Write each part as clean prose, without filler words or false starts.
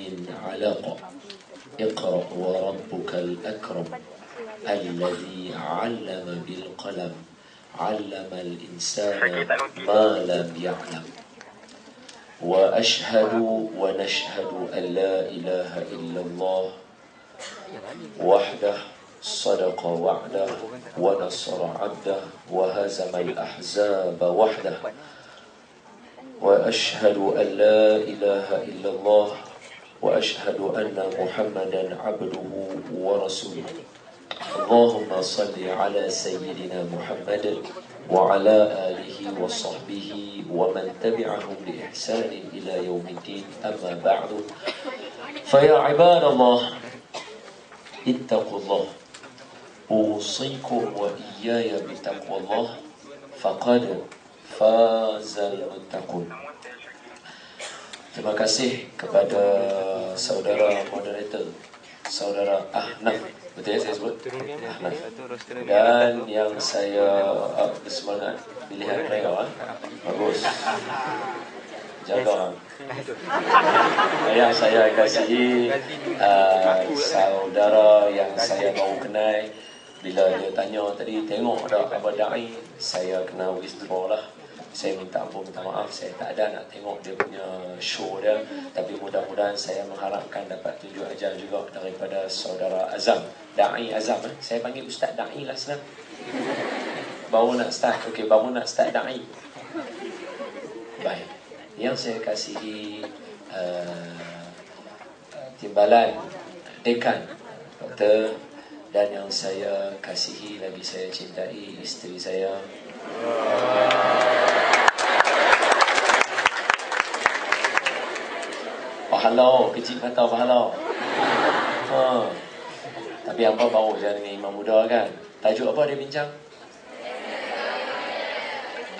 من علق اقرأ وربك الأكرم الذي علم بالقلم علم الإنسان ما لم يعلم وأشهد ونشهد أن لا إله إلا الله وحده صدق وعده ونصر عبده وهزم الأحزاب وحده وأشهد أن لا إله إلا الله وأشهد أن محمدا عبده ورسوله اللهم صل على سيدنا محمد وعلى آله وصحبه ومن تبعهم بإحسان إلى يوم الدين أما بعد فيا عباد الله اتقوا الله أوصيكم وإياي بتقوى الله فقد فاز المتقون. Terima kasih kepada saudara moderator, saudara Ahnaf, betul ya saya sebut? Ahnaf. Dan yang saya bersemangat pilihan mereka, bagus. Jaga. Yang saya kasihi saudara yang saya baru kenal, bila dia tanya tadi tengok ada apa da'i, saya kena withdraw lah. Saya minta ampun, minta maaf, saya tak ada nak tengok dia punya show dia. Tapi mudah-mudahan saya mengharapkan dapat tunjuk ajar juga daripada saudara Azam, Da'i Azam. Saya panggil Ustaz Da'i lah senang. Baru nak start, okey, baru nak start Da'i. Baik, yang saya kasihi timbalan Dekan Doktor, dan yang saya kasihi lagi saya cintai isteri saya. Pahala, kecil kata pahala. Tapi apa baru je dengan imam muda kan. Tajuk apa dia bincang?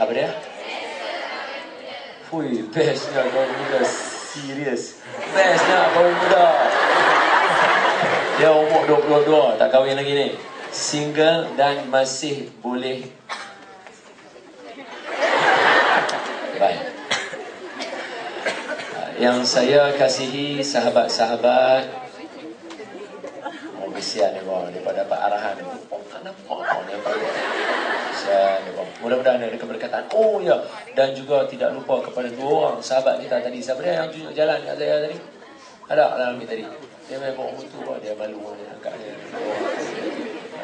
Apa dia? Fui, bestnya kaum muda. Serius. Bestnya kaum muda. Dia umur 22, tak kahwin lagi ni. Single dan masih boleh. Baik. Yang saya kasihi sahabat-sahabat, kesian ni bang, dia dapat arahan. Tak nampak ni apa. Kesian ni bang. Mudah-mudahan ada keberkatan. Oh ya, dan juga tidak lupa kepada dua orang sahabat kita tadi. Siapa dia yang tunjuk jalan kat saya tadi? Ada dalam ni tadi. Dia main bawa motor, dia malu angkat dia.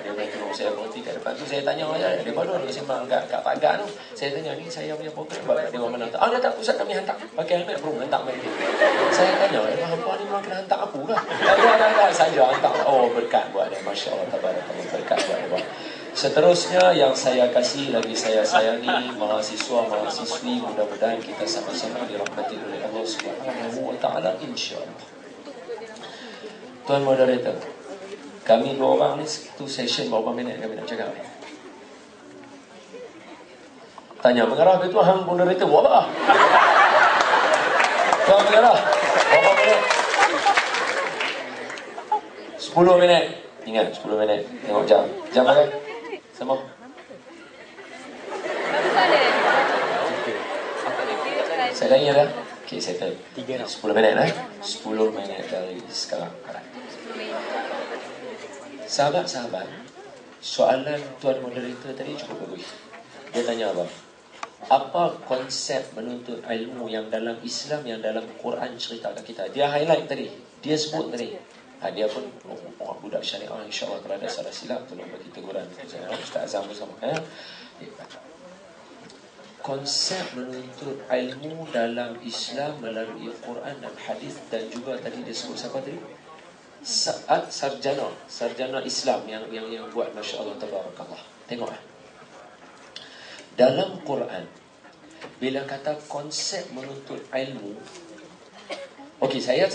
Dia main tolong saya berhenti kat depan tu. Saya tanya aja, dia baru dia sembang kat pagar tu. Saya tanya, ni saya punya poket buat dia orang mana? Dia tak, Ustaz kami hantar. Pakai helmet belum hantar main. Saya tanya, hampa ni memang kena hantar aku lah. Ada saja hantar. Oh, berkat buat dia. Masya Allah, tabarakallah, berkat buat dia. Seterusnya yang saya kasih lagi saya sayangi mahasiswa-mahasiswi, mudah-mudahan kita sama-sama dirahmati oleh Allah Subhanahu wa taala insya-Allah. Tuan moderator, kami dua orang ni satu session berapa minit kami nak cakap ni? Tanya pengarah ke tuan moderator buat apa? Tuan pengarah, berapa minit? 10 minit. Ingat 10 minit. Tengok jam. Jam apa? Sama. Saya dah ingat dah. Okey, settle. 10 minit 10 minit dari sekarang. Sahabat-sahabat, soalan tuan moderator tadi cukup bagus. Dia tanya apa? Apa konsep menuntut ilmu yang dalam Islam, yang dalam Quran cerita kat kita? Dia highlight tadi. Dia sebut tadi. Dia pun orang budak syariah, insya-Allah kalau ada salah silap tolong bagi teguran. Ustaz Azam bersama saya. Konsep menuntut ilmu dalam Islam melalui Quran dan hadis, dan juga tadi dia sebut siapa tadi? Sarjana Islam yang buat, masya-Allah tabarakallah. Tengok dalam Quran bila kata konsep menuntut ilmu. Okey, saya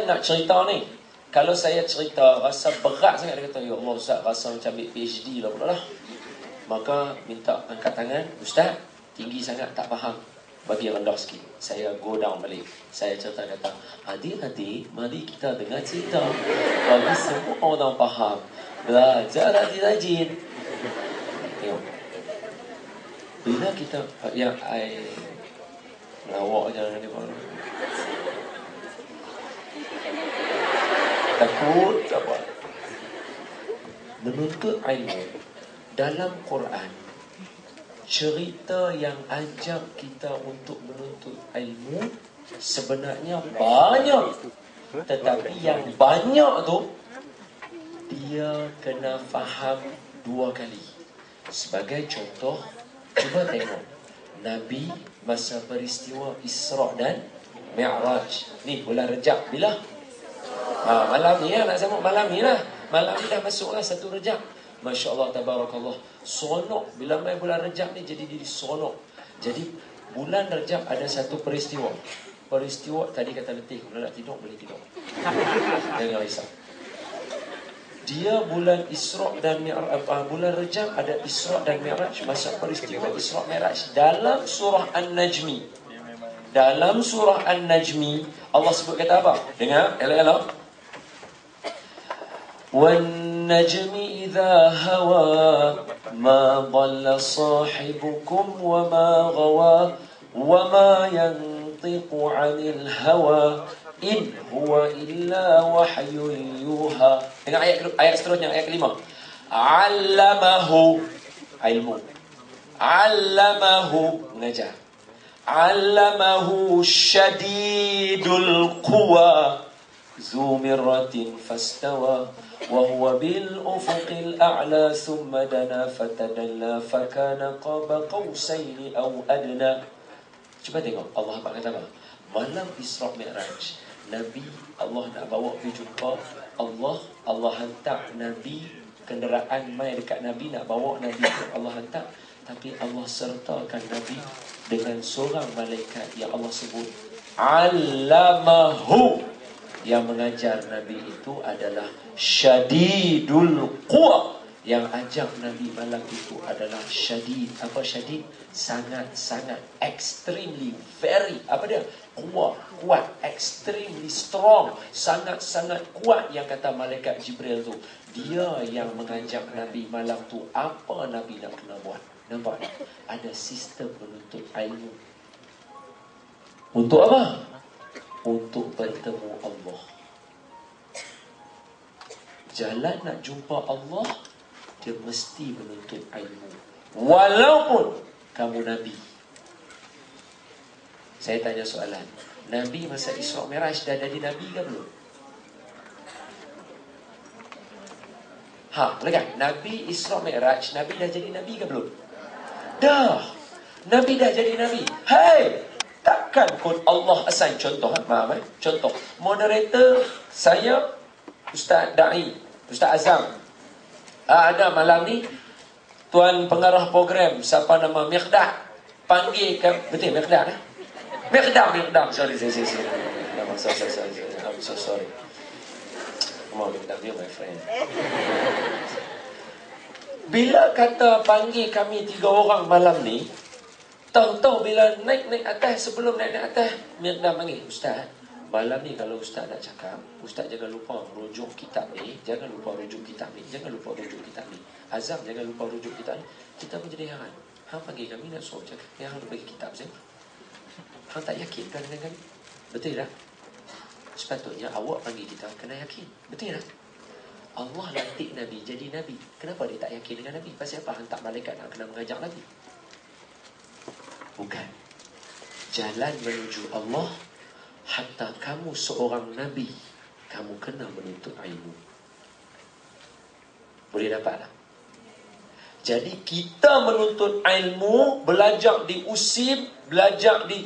nak cerita ni. Kalau saya cerita rasa berat sangat, dia kata ya Allah Ustaz rasa macam ambil PhD lah pula lah. Maka minta angkat tangan, Ustaz tinggi sangat tak faham, bagi rendah sikit. Saya go down balik. Saya cerita kata, adik-adik, mari kita dengar cerita. Bagi semua orang faham. Belajar rajin-rajin. Tengok. Bila kita, yang I melawak je ni. Takut apa? Menuntut ilmu dalam Quran, cerita yang ajak kita untuk menuntut ilmu sebenarnya banyak. Tetapi yang banyak tu dia kena faham 2 kali. Sebagai contoh, cuba tengok Nabi masa peristiwa Isra' dan Mi'raj. Ni bulan Rejab bila? Malam ni lah, nak sambut malam ni lah. Malam ni dah masuk lah 1 Rejab. Masya Allah, tabarakallah. Sonok. Bila main bulan Rejab ni jadi diri sonok. Jadi bulan Rejab ada satu peristiwa. Peristiwa tadi kata letih. Kalau nak tidur boleh tidur. Jangan risau. Dia bulan Isra' dan Mi'raj. Bulan Rejab ada Isra' dan Mi'raj. Masa peristiwa Isra' Mi'raj dalam surah An-Najmi. Dalam surah An-Najmi Allah sebut kata apa? Dengar, elok-elok. Wan-najmi idza hawa ma dhalla sahibukum wa ma ghawa wa ma yantiqu 'anil hawa in huwa illa wahyun yuha. Dengar ayat seterusnya, ayat kelima. 'Allamahu, ilmu. 'Allamahu, mengajar. 'Allamahu syadidul quwa zu mirratin fastawa wa huwa bil ufuqil a'la thumma dana fatadalla fakana qaba qausaini aw adna. Cuba tengok Allah apa kata apa? Malam Isra' Mi'raj, Nabi Allah nak bawa pergi jumpa Allah. Allah hantar Nabi, kenderaan mai dekat Nabi nak bawa Nabi. Allah hantar, tapi Allah sertakan Nabi dengan seorang malaikat yang Allah sebut Allamahu. Yang mengajar Nabi itu adalah Syadidul Quwa. Yang ajak Nabi malam itu adalah syadid. Apa syadid? Sangat-sangat, extremely, very, apa dia? Kuat, extremely strong, sangat-sangat kuat. Yang kata malaikat Jibril tu, dia yang mengajak Nabi malam tu. Apa Nabi nak kena buat? Nampak tak? Ada sistem menuntut ilmu. Untuk apa? Untuk bertemu Allah. Jalan nak jumpa Allah, dia mesti menuntut ilmu. Walaupun kamu Nabi. Saya tanya soalan, Nabi masa Isra' Mi'raj dah jadi Nabi ke belum? Lekas Nabi Isra' Mi'raj, Nabi dah jadi Nabi ke belum? Dah. Nabi dah jadi Nabi. Hey, takkan pun Allah assign contoh, contoh. Moderator saya Ustaz Da'i, Ustaz Azam. Ada malam ni tuan pengarah program siapa nama Miqdad panggil ke, betul Miqdad eh? Miqdad. Sorry. I'm so sorry. Come on, Miqdad, you're my friend. Bila kata panggil kami 3 orang malam ni, tahu-tahu bila naik atas, sebelum naik atas, Miqdad panggil, Ustaz, malam ni kalau Ustaz nak cakap, Ustaz jangan lupa rujuk kitab ni, jangan lupa rujuk kitab ni. Azam, jangan lupa rujuk kitab ni. Kita pun jadi heran. Hang panggil kami nak suruh cakap, yang hang bagi kitab saya. Hang tak yakin kan dengan kami? Betul tak? Sepatutnya awak panggil kita kena yakin. Betul tak? Allah lantik Nabi jadi Nabi. Kenapa dia tak yakin dengan Nabi? Pasal apa hantar malaikat nak kena mengajak Nabi? Bukan. Jalan menuju Allah, hatta kamu seorang Nabi, kamu kena menuntut ilmu. Boleh dapat tak? Jadi kita menuntut ilmu, belajar di USIM,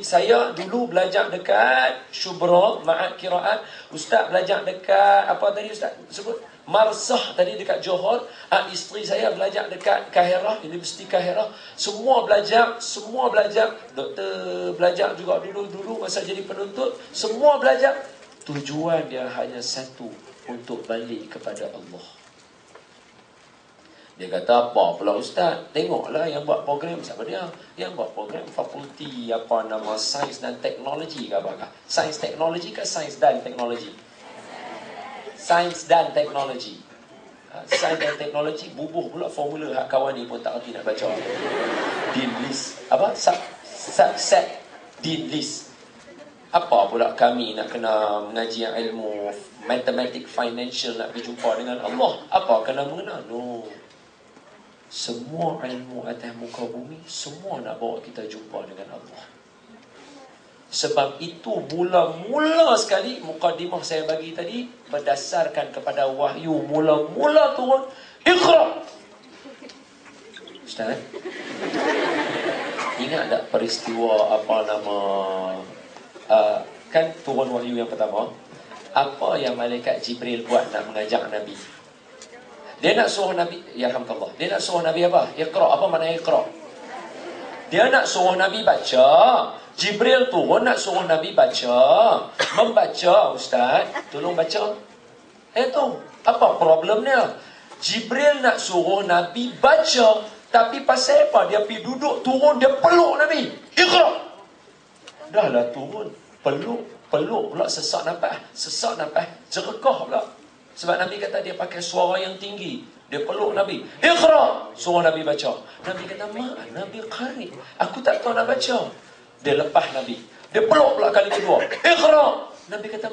saya dulu belajar dekat Syubra, Ma'at Qiraat. Ustaz belajar dekat, apa tadi Ustaz sebut? Marsah tadi dekat Johor. Isteri saya belajar dekat Kahirah, Universiti Kahirah. Semua belajar. Doktor belajar juga dulu masa jadi penuntut. Semua belajar. Tujuan dia hanya satu, untuk balik kepada Allah. Dia kata, apa pula Ustaz? Tengoklah yang buat program, siapa dia? Yang buat program fakulti, apa nama, sains dan teknologi ke apakah? Sains teknologi ke sains dan teknologi? Sains dan teknologi. Sains dan teknologi, bubuh pula formula hak kawan ni pun tak erti nak baca. Dean list. Apa? Set Dean list. Apa pula kami nak kena mengaji ilmu matematik financial nak berjumpa dengan Allah? Apa kena mengena? No. Semua ilmu atas muka bumi, semua nak bawa kita jumpa dengan Allah. Sebab itu mula-mula sekali mukadimah saya bagi tadi berdasarkan kepada wahyu mula-mula turun, Iqra. Ustaz, ingat tak peristiwa apa nama kan turun wahyu yang pertama? Apa yang malaikat Jibril buat nak mengajak Nabi? Dia nak suruh Nabi, ya alhamdulillah. Dia nak suruh Nabi apa? Iqra. Apa makna Iqra? Dia nak suruh Nabi baca. Jibril turun nak suruh Nabi baca. Membaca, Ustaz. Tolong baca. Tu, apa problemnya? Jibril nak suruh Nabi baca. Tapi pasal apa? Dia pergi duduk, turun, dia peluk Nabi. Iqra. Dah lah turun. Peluk pula sesak nafas, jerekah pula. Sebab Nabi kata dia pakai suara yang tinggi. Dia peluk Nabi. Iqra. Suruh Nabi baca. Nabi kata, Nabi qari. Aku tak tahu nak baca. Dia lepas Nabi. Dia peluk pula kali kedua. Iqra. Nabi kata,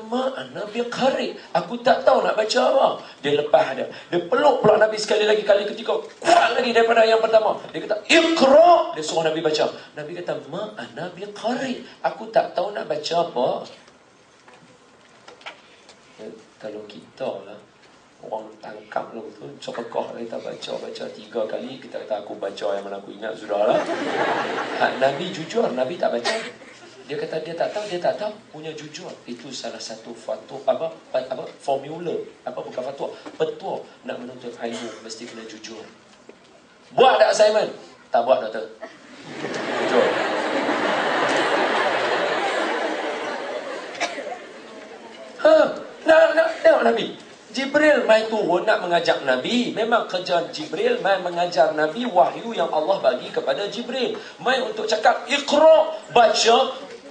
Nabi qari. Aku tak tahu nak baca apa. Dia lepas dia. Dia peluk pula Nabi sekali lagi. Kali ketiga. Kuat lagi daripada yang pertama. Dia kata, Iqra. Dia suruh Nabi baca. Nabi kata, Nabi qari. Aku tak tahu nak baca apa. Kalau kita lah, orang tangkap lu tu, cokok kita baca 3 kali, kita kata aku baca yang mana aku ingat, sudahlah. Nabi jujur, Nabi tak baca. Dia kata dia tak tahu, punya jujur. Itu salah satu fatwa, formula, bukan fatwa, petua nak menuntut ilmu, mesti kena jujur. Buat tak assignment? Tak buat, doktor. Jujur. Nak tengok Nabi. Jibril mai turun nak mengajak Nabi. Memang kerja Jibril mai mengajar Nabi wahyu yang Allah bagi kepada Jibril. Mai untuk cakap Iqra, baca.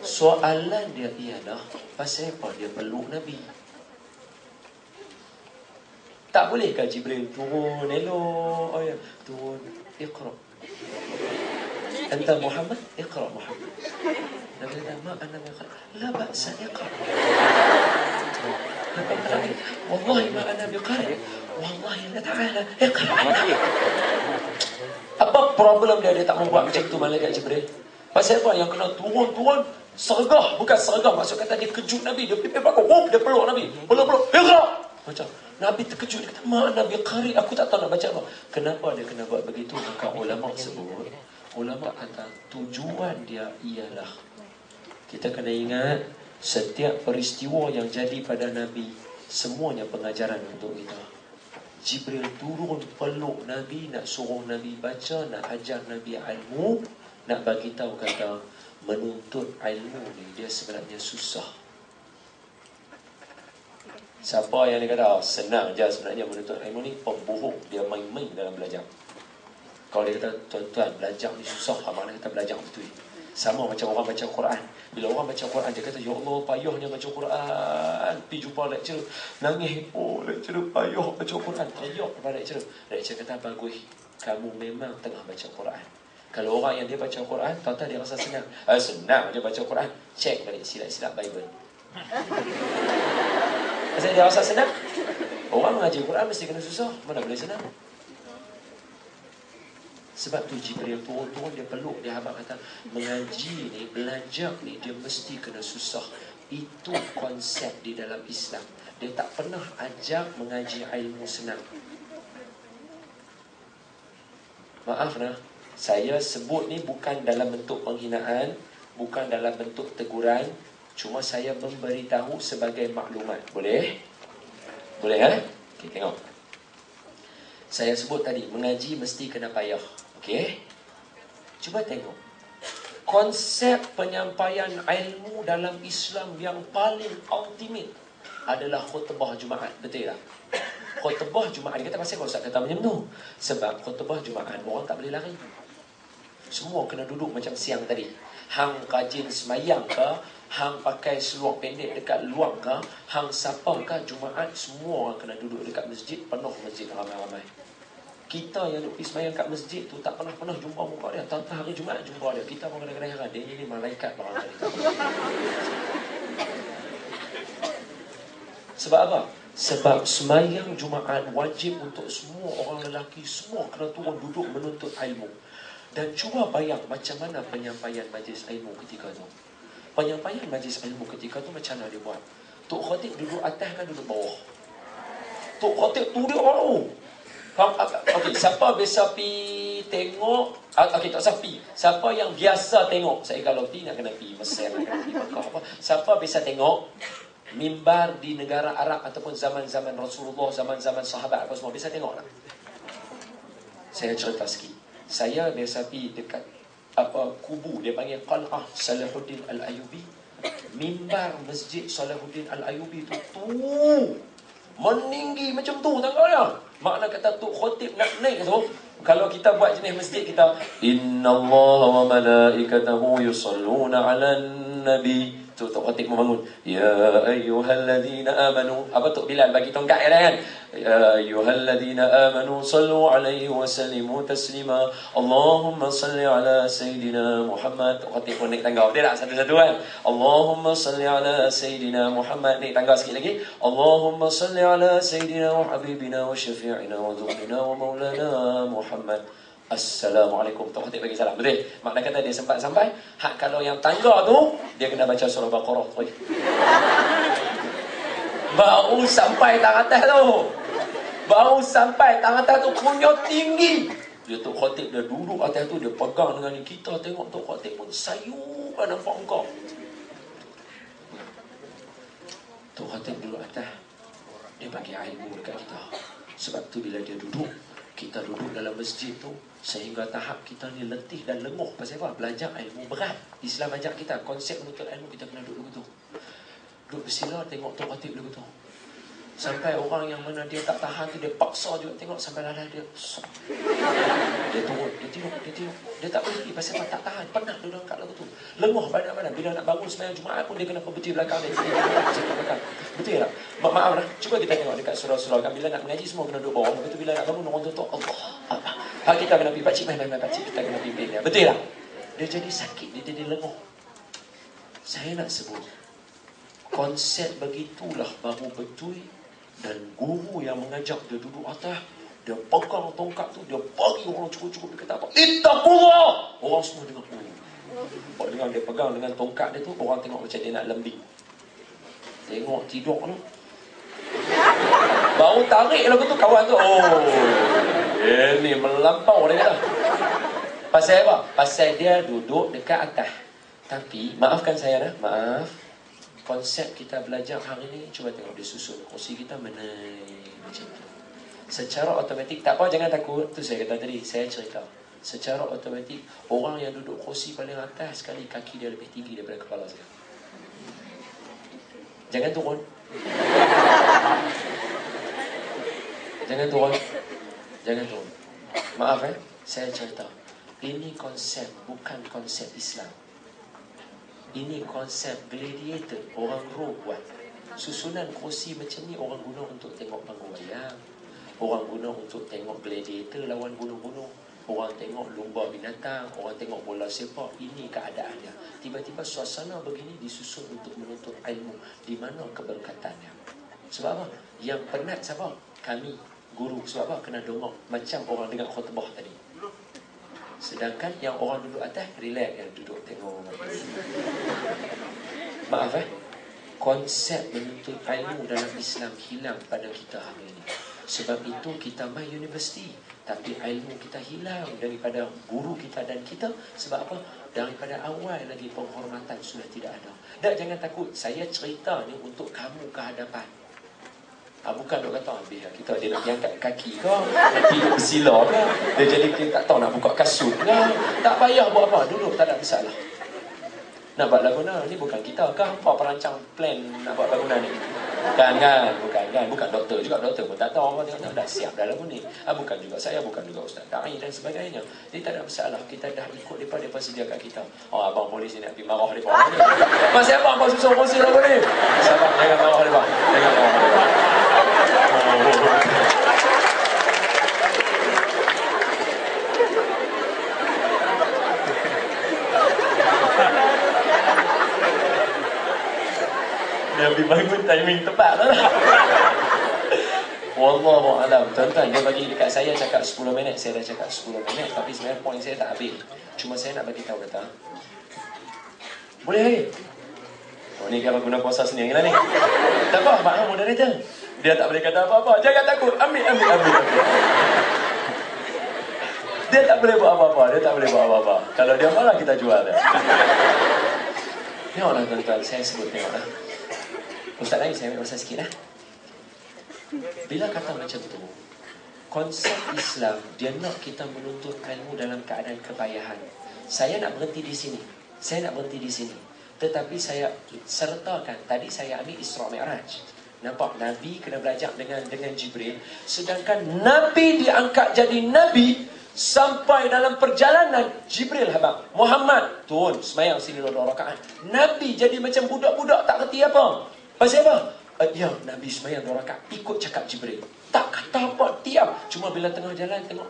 Soalan dia ialah pasal apa dia peluk Nabi? Tak bolehkah Jibril turun elok? Oh ya, turun Iqra. Anta Muhammad, Iqra Muhammad. Nabi kata, ana biqra. La ba'sa Iqra. Wallahi ma ana biqari. Wallahi la ta'ala Iqra. Apa problem dia tak membuat macam tu malaikat Jibril? Pasal apa yang kena turun sergah, bukan sergah, maksud kata dia kejut Nabi, dia pipit bakar, dia peluk Nabi, peluk Iqra. Macam Nabi terkejut, dia kata, Nabi qari, aku tak tahu nak baca apa. Kenapa dia kena buat begitu? Maka ulama sebut, ulama kata tujuan dia ialah kita kena ingat setiap peristiwa yang jadi pada Nabi semuanya pengajaran untuk kita. Jibril turun peluk Nabi, nak suruh Nabi baca, nak ajar Nabi ilmu, nak bagi tahu kata menuntut ilmu ni dia sebenarnya susah. Siapa yang dia kata senang je sebenarnya menuntut ilmu ni, pembohong, dia main-main dalam belajar. Kalau dia kata tuan-tuan belajar ni susah, mana kata belajar betul. Sama macam orang baca Quran. Bila orang baca Quran, dia kata, ya Allah, payahnya baca Quran. Pergi jumpa lecturer, nangis. Oh, lecturer payah baca Quran. Teriak kepada lecturer. Lecturer kata, bagus, kamu memang tengah baca Quran. Kalau orang yang dia baca Quran, tuan-tuan dia rasa senang. Senang je baca Quran. Cek balik silap-silap Bible. Pasal dia rasa senang. Orang mengaji Quran mesti kena susah. Mana boleh senang? Sebab tu Jibril turun-turun, dia peluk, dia habaq kata, mengaji ni, belajar ni, dia mesti kena susah. Itu konsep di dalam Islam. Dia tak pernah ajak mengaji ilmu senang. Maaf nah, saya sebut ni bukan dalam bentuk penghinaan, bukan dalam bentuk teguran, cuma saya memberitahu sebagai maklumat. Boleh? Boleh ha? Okay, tengok. Saya sebut tadi, mengaji mesti kena payah. Okey. Cuba tengok. Konsep penyampaian ilmu dalam Islam yang paling ultimate adalah khutbah Jumaat. Betul tak? Khutbah Jumaat. Dia kata pasal kalau Ustaz kata macam tu. Sebab khutbah Jumaat orang tak boleh lari. Semua kena duduk macam siang tadi. Hang rajin semayang ke, hang pakai seluar pendek dekat luar ke, hang siapa ke, Jumaat semua orang kena duduk dekat masjid, penuh masjid ramai-ramai. Kita yang duduk pergi semayang kat masjid tu tak pernah jumpa muka dia. Tentang hari Jumaat jumpa dia. Kita pun kadang-kadang heran, dia ni malaikat barangkali. Sebab apa? Sebab semayang Jumaat wajib untuk semua orang lelaki, semua kena turun duduk menuntut ilmu. Dan cuba bayang macam mana penyampaian majlis ilmu ketika tu. Penyampaian majlis ilmu ketika tu macam mana dia buat? Tok Khatib duduk atas kan duduk bawah? Tok Khatib duduk bawah. Okey, siapa biasa pi tengok? Okey, tak usah pi. Siapa yang biasa tengok? Saya kalau pi nak kena pi Mesir, nak kena pi Mekah apa. Siapa biasa tengok mimbar di negara Arab ataupun zaman-zaman Rasulullah, zaman-zaman sahabat apa semua, biasa tengok tak? Saya cerita sikit. Saya biasa pi dekat kubu, dia panggil Qal'ah Salahuddin Al-Ayyubi. Mimbar Masjid Salahuddin Al-Ayyubi tu meninggi macam tu tangganya. Makna kata Tok Khatib nak naik tu, kalau kita buat jenis masjid kita, innallaha wa malaikatahu yusalluna 'alan nabi. Tu Tok Khatib membangun, ya ayyuhalladzina amanu. Apa Tok Bilal bagi tongkat kan? Ya ayyuhalladzina amanu sallu alaihi wa sallimu taslima. Allahumma salli ala sayidina Muhammad. Tok Khatib pun naik tangga. Dia tak satu-satu kan? Allahumma salli ala sayidina Muhammad. Naik tangga sikit lagi. Allahumma salli ala sayidina wa habibina wa syafi'ina wa dhukrina wa maulana Muhammad. Assalamualaikum. Tok Khatib bagi salam. Betul? Makna kata dia sempat sampai. Hak kalau yang tangga tu, dia kena baca surah Baqarah. Baru sampai tang atas tu. Baru sampai tang atas tu punya tinggi. Dia Tok Khatib dia duduk atas tu, dia pegang dengan ni. Kita tengok Tok Khatib pun sayur kan nampak engkau. Tok Khatib duduk atas. Dia bagi ilmu dekat kita. Sebab tu bila dia duduk, kita duduk dalam masjid tu sehingga tahap kita ni letih dan lenguh. Pasal apa? Belajar ilmu berat. Islam ajar kita konsep menuntut ilmu, kita kena duduk begitu. Duduk bersila tengok Tok Khatib begitu. Sampai orang yang mana dia tak tahan tu, dia paksa juga tengok sampai lalai dia. Dia turun, dia tidur. Dia tak berhenti pasal tak tahan, penat duduk kat lagu tu. Lenguh badan-badan. Bila nak bangun sembahyang Jumaat pun dia kena berhenti belakang dia. Betul tak? Maaf lah. Cuba kita tengok dekat surah-surah kan, bila nak mengaji semua kena duduk bawah. Lepas tu bila nak bangun orang tutup Allah. Kita kena pergi pakcik main pakcik, kita kena pimpin dia. Betul tak? Dia jadi sakit, dia jadi lenguh. Saya nak sebut konsep begitulah baru betul. Dan guru yang mengajak dia duduk atas, dia pegang tongkat tu, dia bagi orang cukup-cukup. Dia kata apa? Ittaqullah! Orang semua dengar. Kalau dengar dia pegang dengan tongkat dia tu, orang tengok macam dia nak lembing. Tengok tidur tu. Baru tarik lagu tu kawan tu. Ni melampau dia kata. Pasal apa? Pasal dia duduk dekat atas. Tapi, maafkan saya dah, maaf. Konsep kita belajar hari ni, cuba tengok dia susun kursi kita menaik macam tu. Secara automatik, tak apa jangan takut. Tu saya kata tadi, saya cerita. Secara automatik, orang yang duduk kursi paling atas sekali, kaki dia lebih tinggi daripada kepala saya. Jangan turun. Jangan turun. Jangan turun. Maaf saya cerita. Ini konsep, bukan konsep Islam. Ini konsep gladiator, orang Rom buat. Susunan kursi macam ni orang guna untuk tengok panggung wayang. Orang guna untuk tengok gladiator lawan bunuh-bunuh. Orang tengok lumba binatang, orang tengok bola sepak. Ini keadaannya. Tiba-tiba suasana begini disusun untuk menuntut ilmu. Di mana keberkatannya? Sebab apa? Yang penat siapa? Kami, guru. Sebab apa? Kena dongok macam orang dengar khutbah tadi. Sedangkan yang orang duduk atas, relax, yang duduk tengok. Maaf konsep menuntut ilmu dalam Islam hilang pada kita hari ini. Sebab itu kita main universiti, tapi ilmu kita hilang daripada guru kita dan kita. Sebab apa? Daripada awal lagi penghormatan sudah tidak ada. Dan jangan takut, saya cerita ni untuk kamu ke hadapan. Bukan duk kata habis kita dia nak angkat kaki ke, nak tidur bersila ke, dia jadi kita tak tahu nak buka kasut ke. Tak payah buat apa, duduk tak ada masalah. Nak buat lagunan ni bukan kita ke hampa perancang plan nak buat lagunan ni. Bukan doktor juga, doktor pun tak tahu apa tengok dah siap dah lagu ni. Bukan juga saya, bukan juga Ustaz Da'i dan sebagainya. Dia tak ada masalah, kita dah ikut depa sedia kat kita. Abang polis ni nak pergi marah depa. Pasal apa abang susah kongsi lagu ni? Sabar, jangan marah depa. Jangan marah depa. Nabi bangun timing tepat lah. Wallahu alam. Tuan-tuan, dia bagi dekat saya cakap 10 minit. Saya dah cakap 10 minit. Tapi sebenarnya poin saya tak habis. Cuma saya nak bagi tahu kata. Boleh hari? Oh, ni kalau guna puasa sendiri lah ni. Tak apa, Mak Ham moderator. Dia tak boleh kata apa-apa. Jangan takut. Ambil. Dia tak boleh buat apa-apa. Kalau dia marah, kita jual dia. Tengoklah tuan-tuan. Saya sebut tengoklah. Ustaz lagi, saya ambil masa sikit lah. Bila kata macam tu, konsep Islam, dia nak kita menuntut ilmu dalam keadaan kepayahan. Saya nak berhenti di sini. Tetapi saya sertakan, tadi saya ambil Isra Mi'raj. Nampak Nabi kena belajar dengan Jibril. Sedangkan Nabi diangkat jadi Nabi, sampai dalam perjalanan Jibril habang, Muhammad turun semayang sini 2 rakaat. Nabi jadi macam budak-budak tak kerti apa. Pasal apa? Ya, Nabi semayang 2 rakaat, ikut cakap Jibril. Tak kata apa, diam. Cuma bila tengah jalan tengok,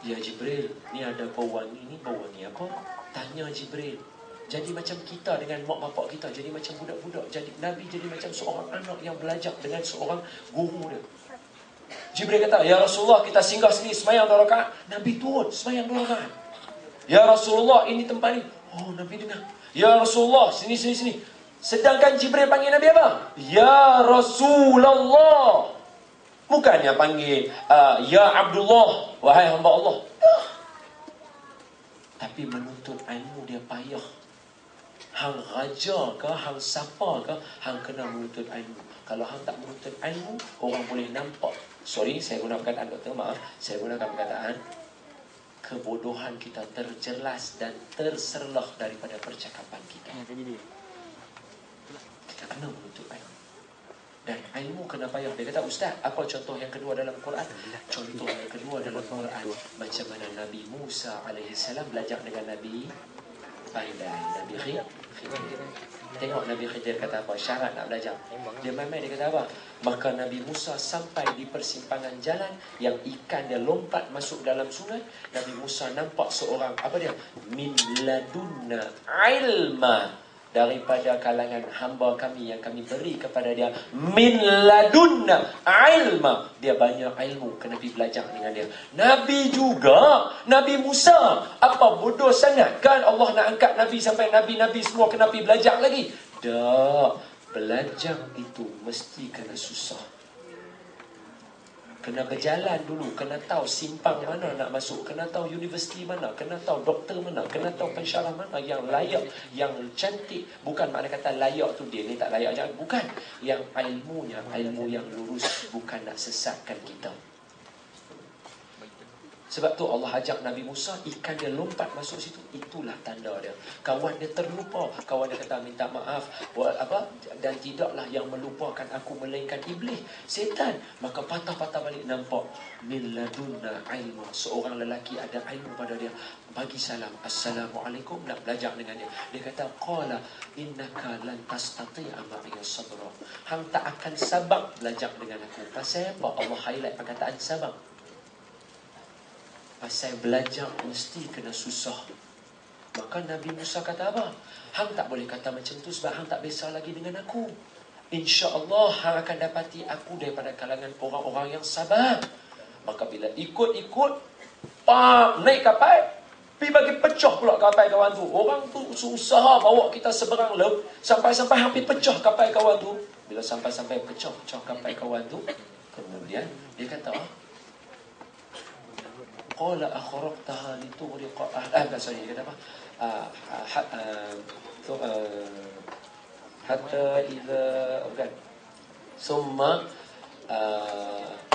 ya Jibril, ni ada bau wangi, ni bau wangi apa? Tanya Jibril. Jadi macam kita dengan mak bapak kita, jadi macam budak-budak. Jadi Nabi jadi macam seorang anak yang belajar dengan seorang guru dia. Jibril kata, ya Rasulullah, kita singgah sini semayang 2 rakaat. Nabi turun semayang 2 rakaat. Ya Rasulullah, ini tempat ni. Oh, Nabi dengar. Ya Rasulullah, sini. Sedangkan Jibril panggil Nabi apa? Ya Rasulullah. Bukannya panggil Ya Abdullah, wahai hamba Allah. Tapi menuntut ilmu dia payah. Hang raja ke, hang siapa ke, hang kena menuntut ilmu. Kalau hang tak menuntut ilmu, orang boleh nampak. Sorry, saya guna perkataan doktor, maaf. Saya gunakan perkataan kebodohan kita terjelas dan terserlah daripada percakapan kita. Kita kena menuntut ilmu. Dan ilmu kena payah. Dia kata, Ustaz, apa contoh yang kedua dalam Quran? Contoh yang kedua dalam Quran, macam mana Nabi Musa AS belajar dengan Nabi Khidir. Tengok Nabi Khidir kata apa, syarat nak belajar. Dia main-main, dia kata apa? Maka Nabi Musa sampai di persimpangan jalan yang ikan dia lompat masuk dalam sungai. Nabi Musa nampak seorang, apa dia? Min ladunna ilma, daripada kalangan hamba kami yang kami beri kepada dia. Min ladunna ilma, dia banyak ilmu, kena pergi belajar dengan dia. Nabi juga, Nabi Musa, apa bodoh sangat kan Allah nak angkat Nabi sampai Nabi-Nabi semua kena pergi belajar lagi? Tak, belajar itu mesti kena susah. Kena berjalan dulu, kena tahu simpang mana nak masuk, kena tahu universiti mana, kena tahu doktor mana, kena tahu pensyarah mana yang layak, yang cantik. Bukan makna kata layak tu dia ni tak layak, jangan. Bukan. Yang ilmunya, ilmu yang lurus, bukan nak sesatkan kita. Sebab tu Allah ajak Nabi Musa, ikan dia lompat masuk situ. Itulah tanda dia. Kawan dia terlupa. Kawan dia kata, minta maaf. Dan tidaklah yang melupakan aku melainkan iblis, setan. Maka patah-patah balik, nampak min ladunna ilma. Seorang lelaki ada ilmu pada dia. Bagi salam, Assalamualaikum, nak belajar dengan dia. Dia kata, qala innaka lan tastati'a ma'iya sabra. Hang tak akan sabar belajar dengan aku. Pasal apa Allah highlight perkataan sabar? Pasal belajar mesti kena susah. Maka Nabi Musa kata apa? Hang tak boleh kata macam tu sebab hang tak biasa lagi dengan aku. InsyaAllah hang akan dapati aku daripada kalangan orang-orang yang sabar. Maka bila ikut-ikut, naik kapal, pergi bagi pecah pula kapal kawan tu. Orang tu usaha bawa kita seberang laut, sampai-sampai hampir pecah kapal kawan tu. Bila sampai-sampai pecah kapal kawan tu, kemudian dia kata, qala akhraqtaha litughriqa ahliha. Sorry, kata apa? Hatta idza bukan. Summa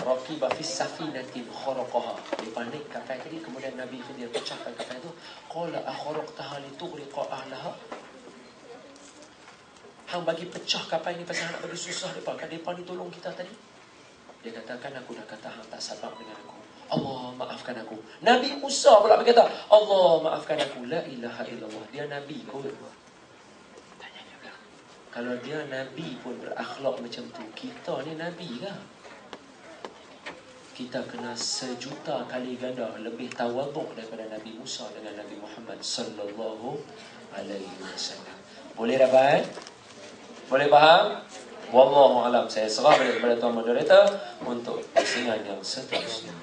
raqiba fi safinatin kharaqaha. Dia panik kapal tadi, kemudian Nabi Khidir pecahkan kapal itu. Qala akhraqtaha litughriqa ahliha. Hang bagi pecah kapal ni pasal nak bagi susah depa. Kan depa ni tolong kita tadi. Dia katakan, aku dah kata hang tak sabar dengan aku. Allah maafkan aku. Nabi Musa pula berkata, Allah maafkan aku. La ilaha illallah. Dia Nabi pun. Kalau dia Nabi pun berakhlak macam tu, kita ni Nabi ke? Kita kena 1,000,000 kali ganda lebih tawaduk daripada Nabi Musa dengan Nabi Muhammad sallallahu alaihi wasallam. Boleh dapat? Boleh faham? Wallahu alam. Saya serah kepada tuan moderator untuk pusingan yang seterusnya.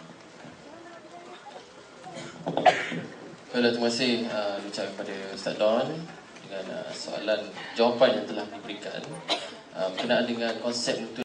Baiklah, terima kasih ucapkan kepada Ustaz Don dengan soalan jawapan yang telah diberikan berkenaan dengan konsep